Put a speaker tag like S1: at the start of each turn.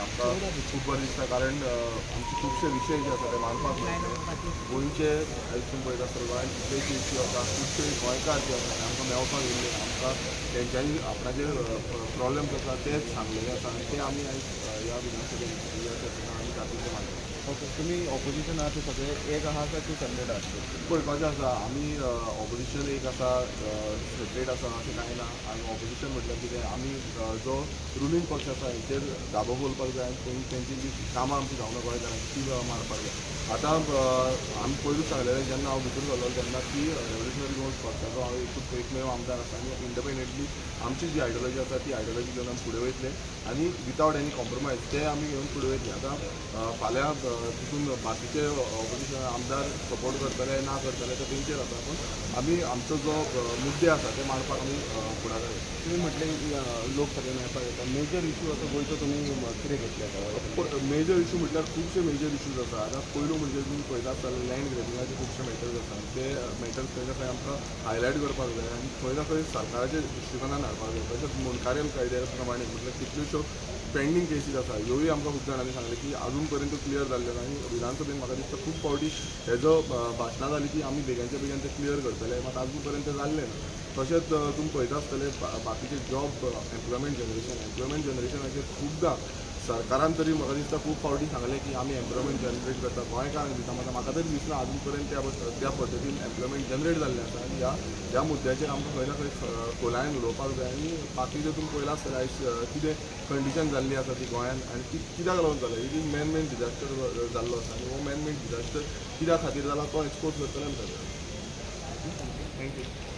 S1: आमकां खूब बरें दिसता कारण आमचे खुबशे विशय जे आसा ते मांडपाक मेळटले गोंयचे आयज तुमी पळयता आसतना गोंयांत कितलेशे इश्यू आसा खुबशे गोंयकार जे आसा ते आमकां मेळपाक येयल्ले आमकां तेंच्यांनी आपणाचे प्रॉब्लेम्स आसा तेच सांगलेले आसा आनी ते आमी आयज ह्या विधानसभेन ह्या सदनात आमी जातीचे मांडले.
S2: ओके, तुम्ही ऑपोजिशन आहात ते सगळे एक आहात का की सेपरेट आहात?
S1: पळोवपाचें आसा आमी ऑपोजिशन एक आसा सेपरेट आसा अशें कांय ना आनी ऑपोजिशन म्हटल्यार कितें आमी जो रुलींग पक्ष आसा हेचेर दाबो बोलपाक जाय आनी तेंची जी कामां आमची जावना गोंयकारांची ती मारपाक जाय. आतां आमी पयलूच सांगलेलें जेन्ना हांव भितर सरलो तेन्ना की रेव्होल्युशनरी गोवन्स पक्षाचो हांव एकमेव आमदार आसा आनी इंडिपेंडंटली आमची जी आयडियोलॉजी आसा ती आयडियोलॉजी घेवन आमी फुडें वयतले आनी विथआवट एनी कॉम्प्रोमायज ते आमी घेवन फुडें वयतले. आतां फाल्यां तितून बाकीचे ऑपोजिशन आमदार सपोर्ट करतले ना करतले ते तेंचेर आसा पूण आमी आमचो जो मुद्दे आसा ते मांडपाक आमी फुडाकार.
S2: तुम्ही म्हटले लोक सगळे मेळपाक येता, मेजर इशू असो गोंयचो तुमी कितें घेतले?
S1: मेजर इशू म्हटल्यार खुबशे मेजर इशूज आसा. आतां पयलू म्हणजे तुमी पळयता आसतले लँड ग्रॅबिंगाचे खुबशे मॅटर्स आसा ते मॅटर्स खंय ना खंय आमकां हायलायट करपाक जाय आनी खंय ना खंय सरकाराच्या दृश्टिकोनान हाडपाक जाय. तशेंच मुनकार्यल कायद्या प्रमाणे म्हटल्यार कितल्योश्यो पेंडींग केसीस आसा ह्योय आमकां खूब जाणांनी सांगले की अजून पर्यंत क्लियर जाल्ले ना आनी विधानसभेन म्हाका दिसता खूब फावटी हेजो भाशणां जाली की आमी बेगीनच्या बेगीन ते क्लियर करतले मात अजून पर्यंत जाल्ले ना. तशेंच तुमी पळयता आसतले बाकीचे जॉब एम्प्लॉयमेंट जनरेशनाचेर खुबदां सरकारान तरी म्हाका दिसता खूब फावटी सांगलें की आमी एम्प्लॉयमेंट जनरेट करता गोंयकारांक दिता मात म्हाका तरी दिसना अजून पर्यंत त्या पद्दतीन एम्प्लॉयमेंट जनरेट जाल्लें आसा आनी ह्या मुद्द्याचेर आमकां खंय ना खंय खोलायेन उलोवपाक जाय. आनी बाकी जे तुमी पळयलां आसतलें आयज कितें कंडिशन जाल्ली आसा ती गोंयांत आनी ती कित्याक लागून जाल्या इट इज मॅन डिजास्टर जाल्लो आसा आनी हो मॅन डिजास्टर कित्या खातीर जाला तो एक्सपोज करतले आमी. थँक्यू.